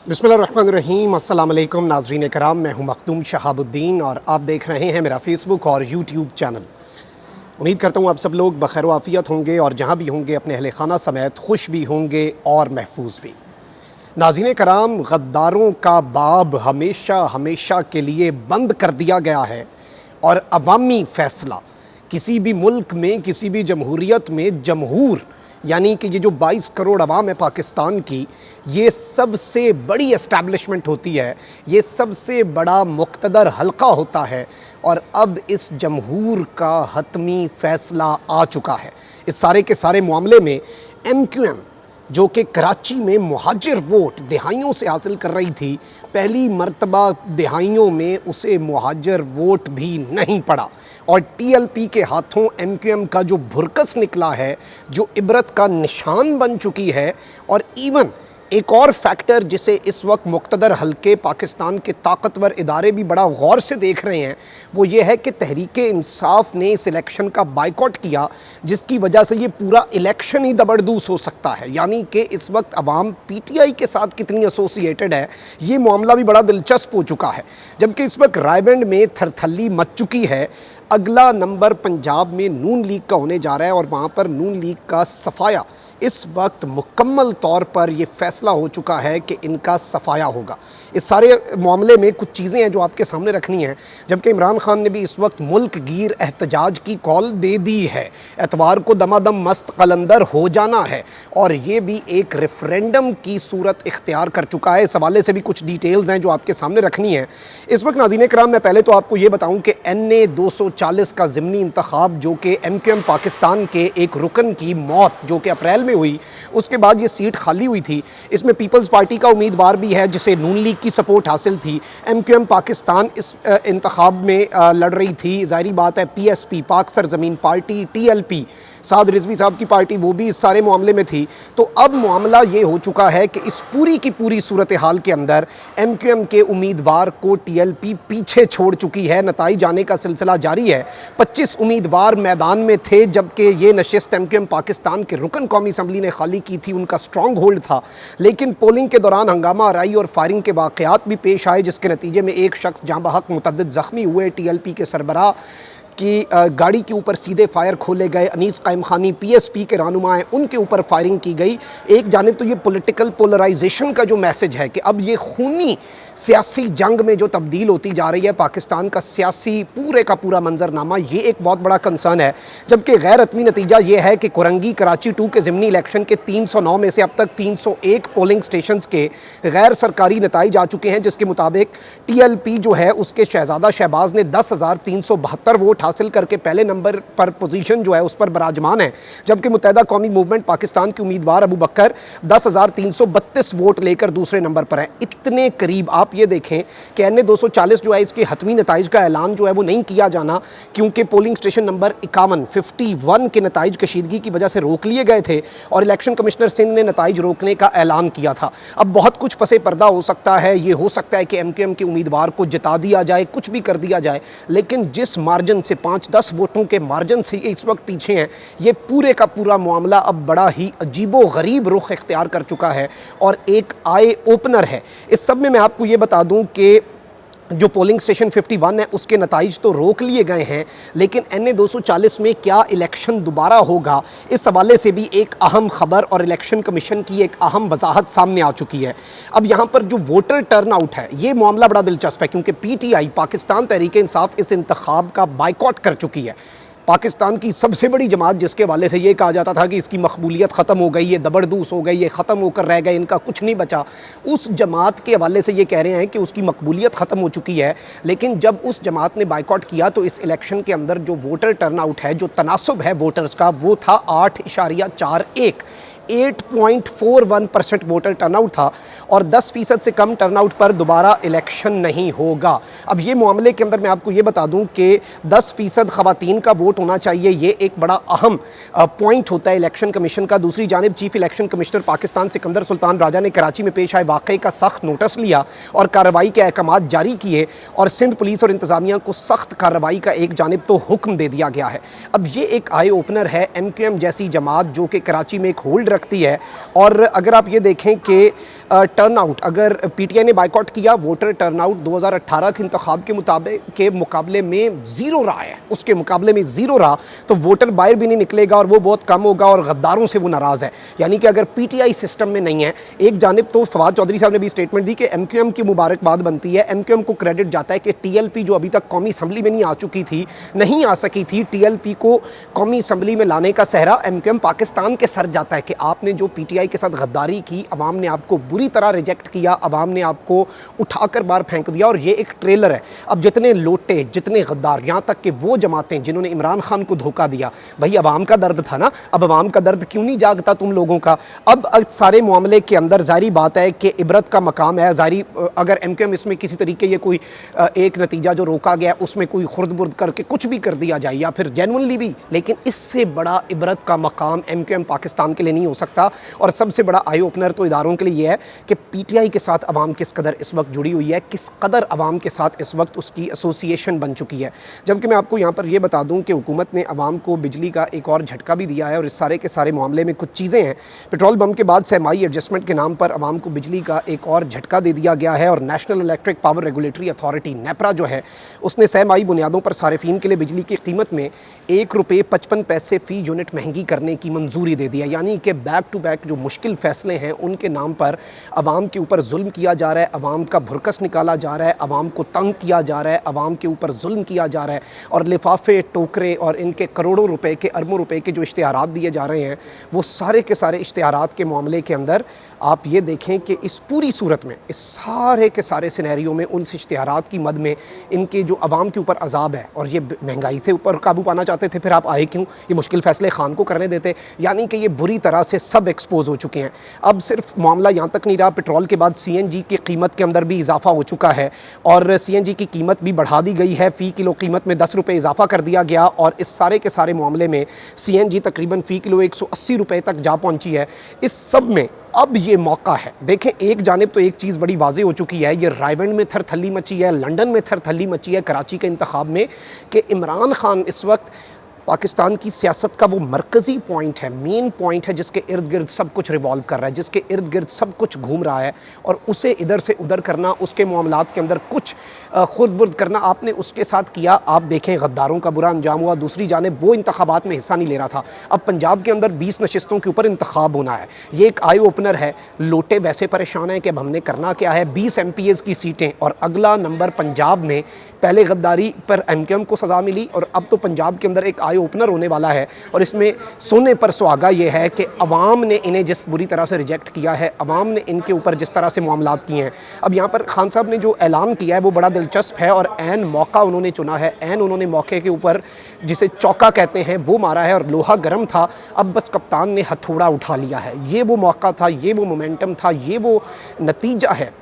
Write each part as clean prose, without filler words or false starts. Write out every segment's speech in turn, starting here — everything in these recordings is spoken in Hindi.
बिस्मिल्लाहिर्रहमानिर्रहीम। अस्सलाम वालेकुम नाज़रीन कराम, मैं हूं मखदूम शहाबुद्दीन और आप देख रहे हैं मेरा फ़ेसबुक और यूट्यूब चैनल। उम्मीद करता हूं आप सब लोग बखैर आफ़ियत होंगे और जहां भी होंगे अपने अहले खाना समेत खुश भी होंगे और महफूज भी। नाज़रीन कराम, गद्दारों का बाब हमेशा हमेशा के लिए बंद कर दिया गया है और अवामी फ़ैसला किसी भी मुल्क में, किसी भी जमहूरियत में जमहूर यानी कि ये जो 22 करोड़ अवाम है पाकिस्तान की, ये सबसे बड़ी एस्टैब्लिशमेंट होती है, ये सबसे बड़ा मुक़्तदर हल्का होता है और अब इस जमहूर का हतमी फ़ैसला आ चुका है। इस सारे के सारे मामले में MQM जो कि कराची में मुहाजिर वोट दिहाइयों से हासिल कर रही थी, पहली मर्तबा दिहाइयों में उसे मुहाजिर वोट भी नहीं पड़ा और TLP के हाथों MQM का जो भुरकस निकला है, जो इबरत का निशान बन चुकी है। और इवन एक और फैक्टर जिसे इस वक्त मुक़्तदर हल्के पाकिस्तान के ताकतवर इदारे भी बड़ा गौर से देख रहे हैं, वो ये है कि तहरीक-ए-इंसाफ ने इस इलेक्शन का बाइकॉट किया, जिसकी वजह से ये पूरा इलेक्शन ही दबरदूस हो सकता है। यानी कि इस वक्त अवाम PTI के साथ कितनी एसोसिएटेड है, ये मामला भी बड़ा दिलचस्प हो चुका है। जबकि इस वक्त रायबंड में थरथल्ली मच चुकी है। अगला नंबर पंजाब में नून लीग का होने जा रहा है और वहाँ पर नून लीग का सफाया इस वक्त मुकम्मल तौर पर यह फ़ैसला हो चुका है कि इनका सफाया होगा। इस सारे मामले में कुछ चीज़ें हैं जो आपके सामने रखनी हैं। जबकि इमरान खान ने भी इस वक्त मुल्क गिर एहतजाज की कॉल दे दी है, एतवार को दमादम मस्त कलंदर हो जाना है और ये भी एक रेफरेंडम की सूरत इख्तियार कर चुका है। इस हवाले से भी कुछ डिटेल्स हैं जो आपके सामने रखनी है इस वक्त। नाज़रीन कराम, मैं पहले तो आपको ये बताऊँ कि NA 240 का ज़िमनी इंतखाब जो कि MQM पाकिस्तान के एक रुकन की मौत जो कि अप्रैल में हुई, उसके बाद ये सीट खाली हुई थी। इसमें पीपल्स पार्टी का उम्मीदवार भी है जिसे नून लीग की सपोर्ट हासिल थी। MQM पाकिस्तान इस इंतखाब में लड़ रही थी। ज़ाहिरी बात है PSP पाक सरज़मीन पार्टी, TLP साद रिजवी साहब की पार्टी, वो भी इस सारे मामले में थी। तो अब मामला ये हो चुका है कि इस पूरी की पूरी सूरत हाल के अंदर MQM के उम्मीदवार को TLP पीछे छोड़ चुकी है। नताइज जाने का सिलसिला जारी है। 25 उम्मीदवार मैदान में थे, जबकि ये नशिस्त MQM पाकिस्तान के रुकन कौमी असम्बली ने खाली की थी, उनका स्ट्रॉन्ग होल्ड था। लेकिन पोलिंग के दौरान हंगामा आराई और फायरिंग के वाक़यात भी पेश आए, जिसके नतीजे में एक शख्स जहाँ बहक मुतअद्दिद ज़ख्मी हुए। TLP के सरबराह कि गाड़ी के ऊपर सीधे फायर खोले गए। अनीस कायम खानी PSP के रहनुमा हैं, उनके ऊपर फायरिंग की गई। एक जानिब तो ये पॉलिटिकल पोलराइजेशन का जो मैसेज है कि अब ये खूनी सियासी जंग में जो तब्दील होती जा रही है पाकिस्तान का सियासी पूरे का पूरा मंजरनामा, ये एक बहुत बड़ा कंसर्न है। जबकि गैर हतमी नतीजा ये है कि कुरंगी कराची 2 के ज़िमनी इलेक्शन के 309 में से अब तक 301 पोलिंग स्टेशन के गैर सरकारी नताइज आ चुके हैं, जिसके मुताबिक TLP जो है उसके शहजादा शहबाज ने 10,372 वोट हासिल करके पहले नंबर पर पोजीशन जो है उस पर बराजमान है। जबकि मुत्तहिदा कौमी मूवमेंट पाकिस्तान के उम्मीदवार अबू बकर 10,332 वोट लेकर दूसरे नंबर पर है। इतने करीब आप ये देखें कि NA 240 जो है इसके हतमी नताइज का ऐलान जो है वो नहीं किया जाना, क्योंकि पोलिंग स्टेशन नंबर 51 के नताइज कशीदगी की वजह से रोक लिए गए थे और इलेक्शन कमिश्नर सिंध ने नताइज रोकने का ऐलान किया था। अब बहुत कुछ पसे पर्दा हो सकता है। ये हो सकता है कि MQM के उम्मीदवार को जिता दिया जाए, कुछ भी कर दिया जाए, लेकिन जिस मार्जिन से 5-10 वोटों के मार्जिन से इस वक्त पीछे हैं, ये पूरे का पूरा मामला अब बड़ा ही अजीबो गरीब रुख इख्तियार कर चुका है और एक आई ओपनर है। इस सब में मैं आपको ये बता दूं कि जो पोलिंग स्टेशन 51 है उसके नताइज तो रोक लिए गए हैं, लेकिन NA 240 में क्या इलेक्शन दोबारा होगा, इस हवाले से भी एक अहम खबर और इलेक्शन कमीशन की एक अहम वजाहत सामने आ चुकी है। अब यहाँ पर जो वोटर टर्नआउट है, ये मामला बड़ा दिलचस्प है, क्योंकि PTI पाकिस्तान तहरीक इंसाफ इस इंतखाब का बाइकॉट कर चुकी है। पाकिस्तान की सबसे बड़ी जमात जिसके हवाले से ये कहा जाता था कि इसकी मकबूलियत ख़त्म हो गई, ये दबरदूस हो गई, ये ख़त्म होकर रह गए, इनका कुछ नहीं बचा, उस जमात के हवाले से ये कह रहे हैं कि उसकी मकबूलियत ख़त्म हो चुकी है। लेकिन जब उस जमात ने बाइकॉट किया तो इस इलेक्शन के अंदर जो वोटर टर्नआउट है, जो तनासुब है वोटर्स का, वो था 8.41 8.41% वोटर टर्नआउट था और 10% से कम टर्नआउट पर दोबारा इलेक्शन नहीं होगा। अब ये मामले के अंदर मैं आपको ये बता दूं कि 10% ख़वातीन का वोट होना चाहिए, ये एक बड़ा अहम पॉइंट होता है इलेक्शन कमीशन का। दूसरी जानिब chief election commissioner Pakistan Sikandar Sultan Raja ने कराची में पेश आए वाक़े का सख्त नोटिस लिया और कार्रवाई के अहकाम जारी किए और सिंध पुलिस और इंतज़ामिया को सख्त कार्रवाई का एक जानिब तो हुक्म दे दिया गया है। अब ये एक आई ओपनर है। MQM जैसी जमात जो कि कराची में एक होल्ड रखती है। और अगर आप ये देखें कि टर्नआउट, अगर पीटीआई ने बाइकआउट किया, वोटर टर्नआउट 2018 के इंतखाब के मुकाबले में ज़ीरो रहा है, उसके मुकाबले में ज़ीरो रहा, तो वोटर बाहर भी नहीं निकलेगा और वो बहुत कम होगा और गद्दारों से वो नाराज़ है। यानी कि अगर पीटीआई सिस्टम में नहीं है, एक जानिब तो फवाद चौधरी साहब ने भी स्टेटमेंट दी कि एमक्यूएम की मुबारकबाद बनती है, एमक्यूएम को क्रेडिट जाता है कि टीएलपी जो अभी तक कौमी असम्बली में नहीं आ चुकी थी, नहीं आ सकी थी, टीएलपी को कौमी असम्बली में लाने का सहरा एमक्यूएम पाकिस्तान के सर जाता है कि आपने जो पीटीआई के साथ गद्दारी की, अवाम ने आपको बुरी तरह रिजेक्ट किया, अवाम ने आपको उठाकर बाहर फेंक दिया। और ये एक ट्रेलर है। अब जितने लोटे, जितने गद्दार, यहाँ तक कि वो जमातें जिन्होंने इमरान खान को धोखा दिया, भाई अवाम का दर्द था ना, अब अवाम का दर्द क्यों नहीं जागता तुम लोगों का? अब सारे मामले के अंदर जारी बात है कि इबरत का मकाम है। जारी अगर एमक्यूएम इसमें किसी तरीके ये कोई एक नतीजा जो रोका गया उसमें कोई खुर्द-बुर्द करके कुछ भी कर दिया जाए या फिर जेन्युइनली भी, लेकिन इससे बड़ा इबरत का मकाम एमक्यूएम पाकिस्तान के लिए नहीं हो सकता। और सबसे बड़ा आई ओपनर तो इदारों के लिए ये है कि पीटीआई के साथ अवाम किस कदर इस वक्त जुड़ी हुई है, किस कदर अवाम के साथ इस वक्त उसकी एसोसिएशन बन चुकी है। जबकि मैं आपको यहाँ पर यह बता दूँ कि हुकूमत ने अवाम को बिजली का एक और झटका भी दिया है और इस सारे के सारे मामले में कुछ चीज़ें हैं। पेट्रोल बम के बाद सहमाई एडजस्टमेंट के नाम पर अवाम को बिजली का एक और झटका दे दिया गया है और national electric power regulatory authority NEPRA जो है उसने सहमाई बुनियादों पर सारिफीन के लिए बिजली की कीमत में ₹1.55 फ़ी यूनिट महंगी करने की मंजूरी दे दी है। यानी कि बैक टू बैक जो मुश्किल फ़ैसले हैं उनके नाम पर अवाम के ऊपर जुल्म किया जा रहा है, अवाम का भुरकस निकाला जा रहा है, अवाम को तंग किया जा रहा है, अवाम के ऊपर जुल्म किया जा रहा है। और लिफाफे, टोकरे और इनके करोड़ों रुपए के, अरबों रुपए के जो इश्तिहारात दिए जा रहे हैं, वो सारे के सारे इश्तिहारात के मामले के अंदर आप ये देखें कि इस पूरी सूरत में, इस सारे के सारे सिनेरियो में, उन इश्तिहारात की मद में इनके जो अवाम के ऊपर अजाब है और ये महंगाई से ऊपर काबू पाना चाहते थे, फिर आप आए क्यों? ये मुश्किल फ़ैसले खान को करने देते। यानी कि ये बुरी तरह से सब एक्सपोज हो चुके हैं। अब सिर्फ मामला यहाँ तक नहीं रहा, पेट्रोल के बाद सीएनजी की कीमत के अंदर भी इजाफा हो चुका है और सीएनजी की कीमत भी बढ़ा दी गई है। फ़ी किलो कीमत में 10 रुपये इजाफा कर दिया गया और इस सारे के सारे मामले में सीएनजी तकरीबन फ़ी किलो 180 रुपये तक जा पहुँची है। इस सब में अब ये मौका है। देखें, एक जानिब तो एक चीज़ बड़ी वाज़ेह हो चुकी है, ये रायवंड में थरथल्ली मची है, लंदन में थरथल्ली मची है कराची के इंतखाब में, कि इमरान खान इस वक्त पाकिस्तान की सियासत का वो मरकज़ी पॉइंट है, मेन पॉइंट है, जिसके इर्द गिर्द सब कुछ रिवॉल्व कर रहा है, जिसके इर्द गिर्द सब कुछ घूम रहा है। और उसे इधर से उधर करना, उसके मामलात के अंदर कुछ खुर्द-बुर्द करना आपने उसके साथ किया। आप देखें गद्दारों का बुरा अंजाम हुआ। दूसरी जानिब वो इंतखाबात में हिस्सा नहीं ले रहा था। अब पंजाब के अंदर 20 नशिस्तों के ऊपर इंतखाब होना है, ये एक आई ओपनर है। लोटे वैसे परेशान हैं कि अब हमने करना क्या है, 20 MPs की सीटें और अगला नंबर पंजाब में। पहले गद्दारी पर एमक्यूएम को सज़ा मिली और अब तो पंजाब के अंदर एक आई ओपनर होने वाला है। और इसमें सोने पर सुहागा ये है कि अवाम ने इन्हें जिस बुरी तरह से रिजेक्ट किया है, अवाम ने इनके ऊपर जिस तरह से मामलात किए हैं। अब यहाँ पर खान साहब ने जो ऐलान किया है वो बड़ा दिलचस्प है और ऐन मौका उन्होंने चुना है, ऐन उन्होंने मौके के ऊपर जिसे चौका कहते हैं वो मारा है और लोहा गर्म था। अब बस कप्तान ने हथौड़ा उठा लिया है। ये वो मौका था, ये वो मोमेंटम था, ये वो नतीजा है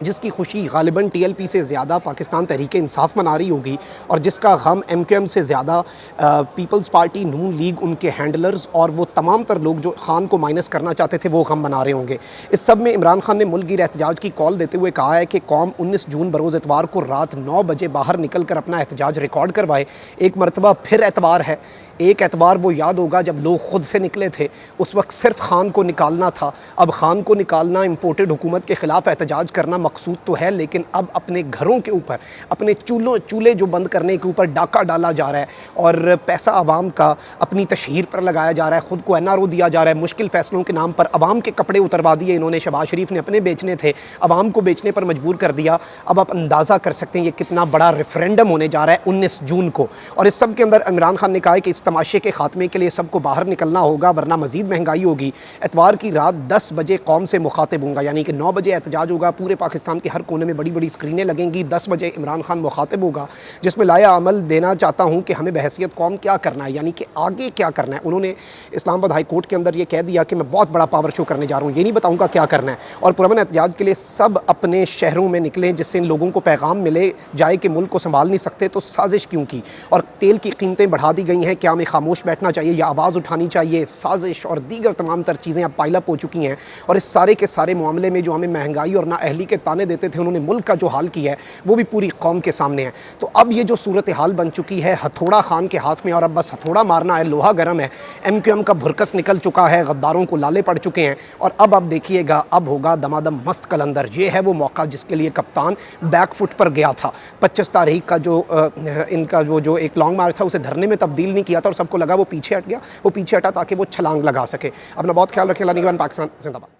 जिसकी खुशी गालिबन टीएलपी से ज़्यादा पाकिस्तान तहरीक-ए-इंसाफ मना रही होगी और जिसका गम एमक्यूएम से ज़्यादा पीपल्स पार्टी, नून लीग, उनके हैंडलर्स और वो तमाम तर लोग जो खान को माइनस करना चाहते थे वो गम मना रहे होंगे। इस सब में इमरान खान ने मुल्क-गिर एहतजाज की कॉल देते हुए कहा है कि कौम 19 जून बरोज़ एतवार को रात 9 बजे बाहर निकल कर अपना एहतजाज रिकॉर्ड करवाए। एक मरतबा फिर एतवार है, एक एतवार वो याद होगा जब लोग ख़ुद से निकले थे, उस वक्त सिर्फ खान को निकालना था। अब खान को निकालना, इम्पोर्टेड हुकूमत के ख़िलाफ़ एहतजाज करना मकसूद तो है, लेकिन अब अपने घरों के ऊपर, अपने चूल्हे जो बंद करने के ऊपर डाका डाला जा रहा है और पैसा आवाम का अपनी तशहीर पर लगाया जा रहा है, ख़ुद को NRO दिया जा रहा है। मुश्किल फ़ैसलों के नाम पर आवाम के कपड़े उतरवा दिए इन्होंने। शहबाज शरीफ ने अपने बेचने थे, आवाम को बेचने पर मजबूर कर दिया। अब आप अंदाज़ा कर सकते हैं ये कितना बड़ा रेफरेंडम होने जा रहा है 19 जून को। और इस सब के अंदर इमरान खान ने कहा है कि इस तमाशे के खात्मे के लिए सबको बाहर निकलना होगा वरना मज़ीद महंगाई होगी। एतवार की रात 10 बजे कौम से मुखातिब होंगे, यानी कि 9 बजे एहतजाज होगा। पूरे पाकिस्तान के हर कोने में बड़ी बड़ी स्क्रीनें लगेंगी। 10 बजे इमरान खान मुखातिब होगा जिसमें लाया अमल देना चाहता हूँ कि हमें बहैसियत कौम क्या करना है, यानी कि आगे क्या करना है। उन्होंने इस्लामाबाद हाई कोर्ट के अंदर ये कह दिया कि मैं बहुत बड़ा पावर शो करने जा रहा हूँ, ये नहीं बताऊँगा क्या करना है। और पुरअमन एहतजाज के लिए सब अपने शहरों में निकलें जिससे इन लोगों को पैगाम मिले जाए कि मुल्क को संभाल नहीं सकते तो साजिश क्यों की। और तेल की कीमतें बढ़ा दी गई हैं, क्या हमें खामोश बैठना चाहिए या आवाज़ उठानी चाहिए। साजिश और दीगर तमाम तर चीज़ें अब पाइलअप हो चुकी हैं और इस सारे के सारे मामले में जो हमें महंगाई और नाअहली के ताने देते थे, उन्होंने मुल्क का जो हाल किया है वो भी पूरी कौम के सामने है। तो अब ये जो सूरत हाल बन चुकी है हथौड़ा खान के हाथ में, और अब बस हथौड़ा मारना है, लोहा गर्म है। MQM का भुरकस निकल चुका है, गद्दारों को लाले पड़ चुके हैं और अब देखिएगा अब होगा दमादम मस्त कलंदर। ये है वो मौका जिसके लिए कप्तान बैक फुट पर गया था। 25 तारीख का जो इनका वो जो एक लॉन्ग मार्च था उसे धरने में तब्दील नहीं किया था और सबको लगा वो पीछे हट गया, वो पीछे हटा ताकि वो छलांग लगा सके। अपना बहुत ख्याल रखें। पाकिस्तान जिंदाबाद।